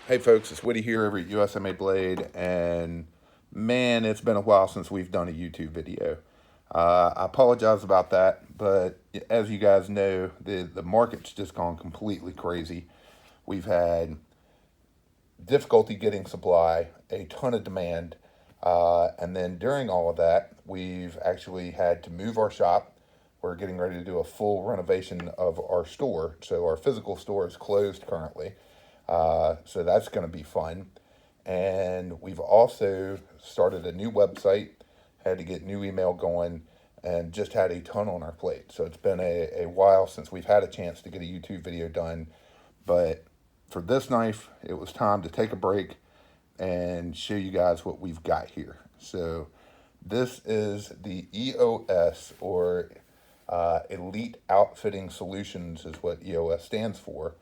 Hey folks, it's Woody here over at USMA Blade, and man, it's been a while since we've done a YouTube video. I apologize about that, but as you guys know, the market's just gone completely crazy. We've had difficulty getting supply, a ton of demand, and then during all of that, we've actually had to move our shop. We're getting ready to do a full renovation of our store, so our physical store is closed currently. So that's going to be fun. And we've also started a new website, had to get new email going, and just had a ton on our plate. So it's been a while since we've had a chance to get a YouTube video done. But for this knife, it was time to take a break and show you guys what we've got here. So this is the EOS, or Elite Outfitting Solutions is what EOS stands for.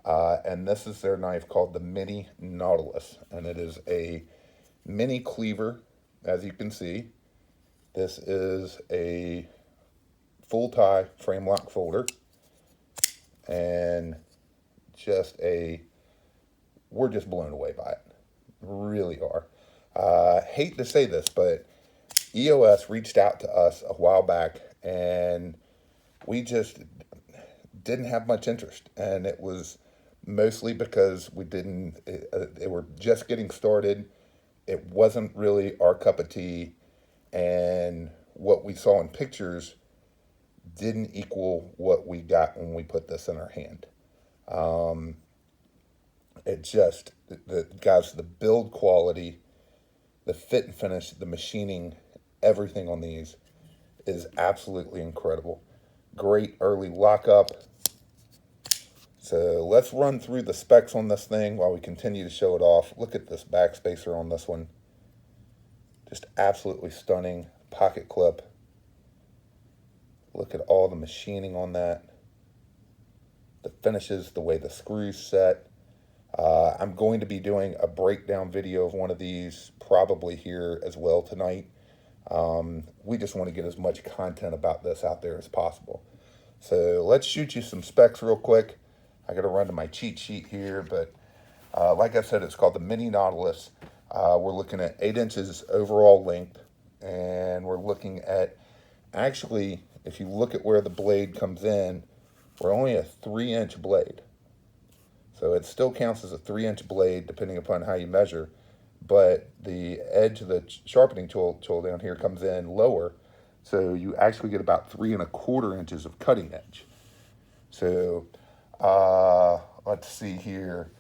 And this is their knife called the Mini Nautilus. And it is a mini cleaver, as you can see. This is a full tie frame lock folder. And we're just blown away by it. Really are. Hate to say this, but EOS reached out to us a while back, and we just didn't have much interest. And it was mostly because they were just getting started. It wasn't really our cup of tea, and what we saw in pictures didn't equal what we got when we put this in our hand. It just, the build quality, the fit and finish, the machining, everything on these is absolutely incredible. Great early lockup. So let's run through the specs on this thing while we continue to show it off. Look at this backspacer on this one. Just absolutely stunning. Pocket clip. Look at all the machining on that. The finishes, the way the screws set. I'm going to be doing a breakdown video of one of these probably here as well tonight. We just want to get as much content about this out there as possible. So let's shoot you some specs real quick. I got to run to my cheat sheet here, but like I said, it's called the Mini Nautilus. We're looking at 8 inches overall length, and we're looking at, actually, if you look at where the blade comes in, we're only a 3-inch blade. So it still counts as a 3-inch blade, depending upon how you measure, but the edge of the sharpening tool down here comes in lower, so you actually get about 3¼ inches of cutting edge. So let's see here.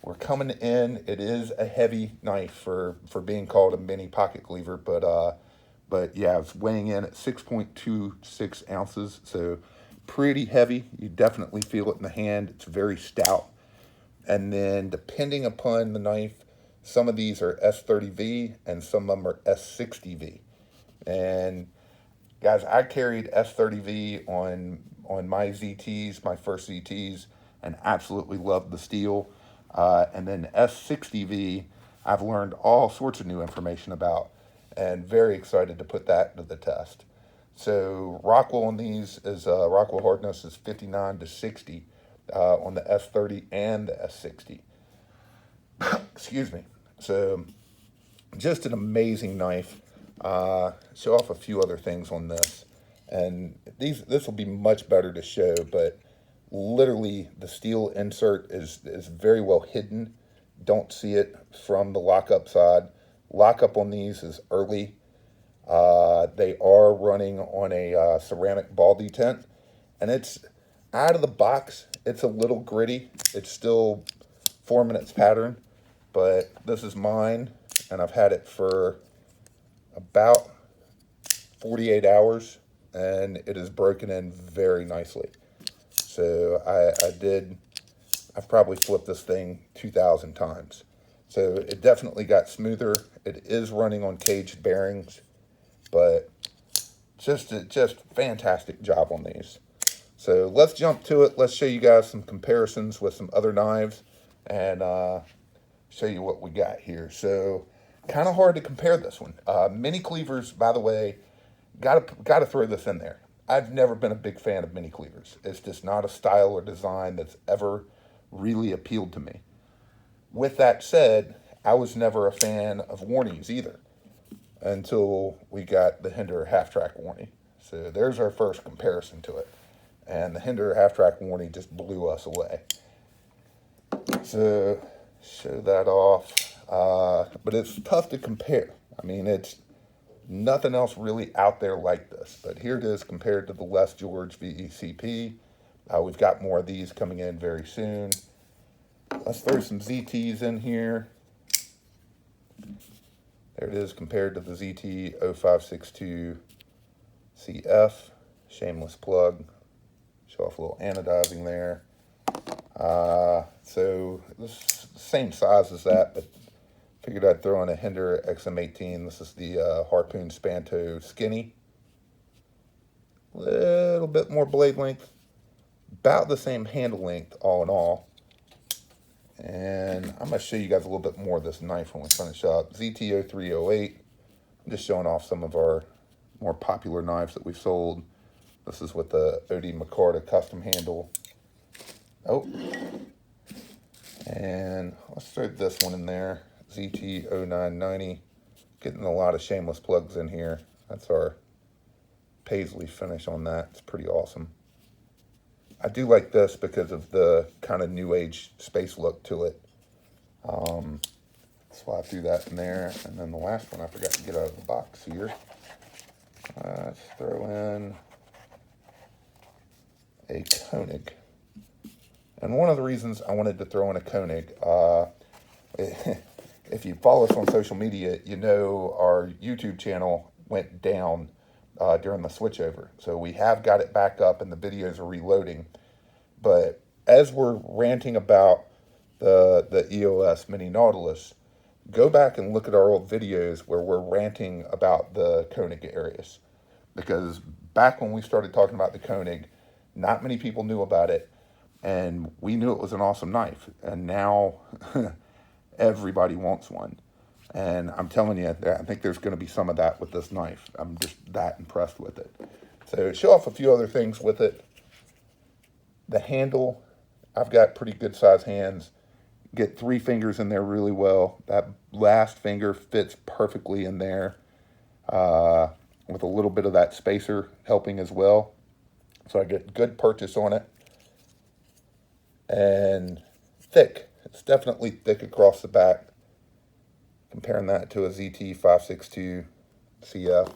We're coming in. It is a heavy knife for being called a mini pocket cleaver, but yeah, it's weighing in at 6.26 ounces, so pretty heavy. You definitely feel it in the hand. It's very stout. And then depending upon the knife, some of these are S30V and some of them are S60V. And guys, I carried S30V on my ZTs, my first ZTs, and absolutely loved the steel. And then S60V, I've learned all sorts of new information about, and very excited to put that to the test. So Rockwell on these is Rockwell hardness is 59 to 60 on the S30 and the S60. Excuse me. So just an amazing knife. Show off a few other things on this, and this will be much better to show, but literally the steel insert is very well hidden. Don't see it from the lockup side. Lockup on these is early. They are running on a ceramic ball detent, and it's out of the box. It's a little gritty. It's still forming its pattern, but this is mine, and I've had it for about 48 hours, and it is broken in very nicely. So I've probably flipped this thing 2,000 times. So it definitely got smoother. It is running on caged bearings, but just fantastic job on these. So let's jump to it. Let's show you guys some comparisons with some other knives, and show you what we got here. So kind of hard to compare this one. Mini cleavers, by the way, gotta throw this in there. I've never been a big fan of mini cleavers. It's just not a style or design that's ever really appealed to me. With that said, I was never a fan of warnies either until we got the Hinder half-track warnie. So there's our first comparison to it. And the Hinder half-track warnie just blew us away. So show that off. But it's tough to compare. I mean, it's nothing else really out there like this. But here it is compared to the Les George VECP. We've got more of these coming in very soon. Let's throw some ZTs in here. There it is compared to the ZT 0562 CF. Shameless plug. Show off a little anodizing there. So this is the same size as that, but figured I'd throw in a Hinder XM18. This is the Harpoon Spanto Skinny. Little bit more blade length. About the same handle length all in all. And I'm going to show you guys a little bit more of this knife when we finish up. ZT0308. I'm just showing off some of our more popular knives that we've sold. This is with the O.D. McCarta custom handle. Oh. And let's throw this one in there. ZT0990. Getting a lot of shameless plugs in here. That's our paisley finish on that. It's pretty awesome. I do like this because of the kind of new age space look to it. So I threw that in there. And then the last one I forgot to get out of the box here. Let's throw in a Koenig. And one of the reasons I wanted to throw in a Koenig, if you follow us on social media, you know our YouTube channel went down during the switchover. So we have got it back up and the videos are reloading. But as we're ranting about the EOS Mini Nautilus, go back and look at our old videos where we're ranting about the Koenig areas. Because back when we started talking about the Koenig, not many people knew about it. And we knew it was an awesome knife. And now everybody wants one. And I'm telling you, I think there's going to be some of that with this knife. I'm just that impressed with it. So show off a few other things with it. The handle, I've got pretty good size hands. Get 3 fingers in there really well. That last finger fits perfectly in there with a little bit of that spacer helping as well. So I get good purchase on it. And thick. It's definitely thick across the back. Comparing that to a ZT 562 CF.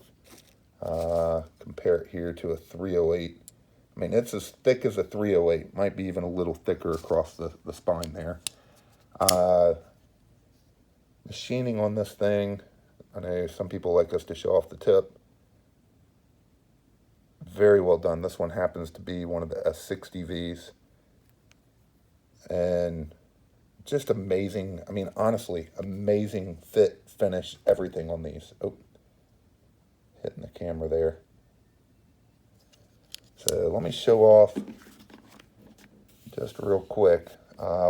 Compare it here to a 308. I mean, it's as thick as a 308. Might be even a little thicker across the spine there. Machining on this thing. I know some people like us to show off the tip. Very well done. This one happens to be one of the S60Vs. And just amazing. I mean, honestly, amazing fit, finish, everything on these. Oh, hitting the camera there. So let me show off just real quick.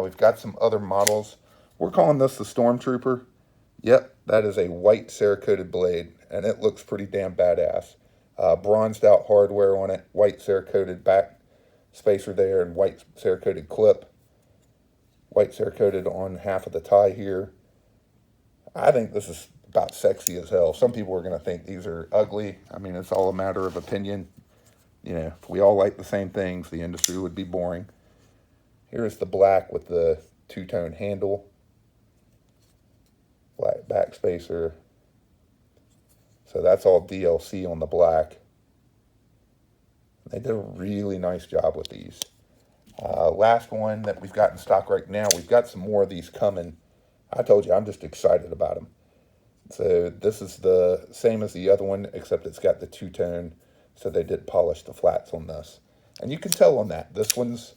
We've got some other models. We're calling this the Stormtrooper. Yep, that is a white Cerakoted blade, and it looks pretty damn badass. Bronzed out hardware on it, white Cerakoted back spacer there, and white Cerakoted clip. White Cerakoted on half of the tie here. I think this is about sexy as hell. Some people are going to think these are ugly. I mean, it's all a matter of opinion. You know, if we all like the same things, the industry would be boring. Here's the black with the two-tone handle. Black back spacer. So that's all DLC on the black. They did a really nice job with these. Last one that we've got in stock right now. We've got some more of these coming. I told you, I'm just excited about them. So this is the same as the other one, except it's got the two-tone. So they did polish the flats on this. And you can tell on that. This one is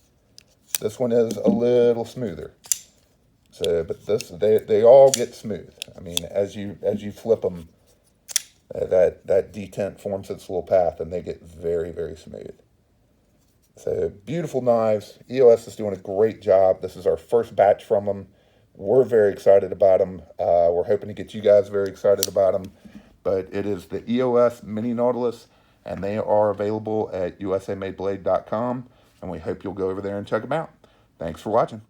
a little smoother. So, but they all get smooth. I mean, as you flip them, that detent forms its little path, and they get very, very smooth. So beautiful knives. EOS is doing a great job. This is our first batch from them. We're very excited about them. We're hoping to get you guys very excited about them. But it is the EOS Mini Nautilus, and they are available at usamadeblade.com, and we hope you'll go over there and check them out. Thanks for watching.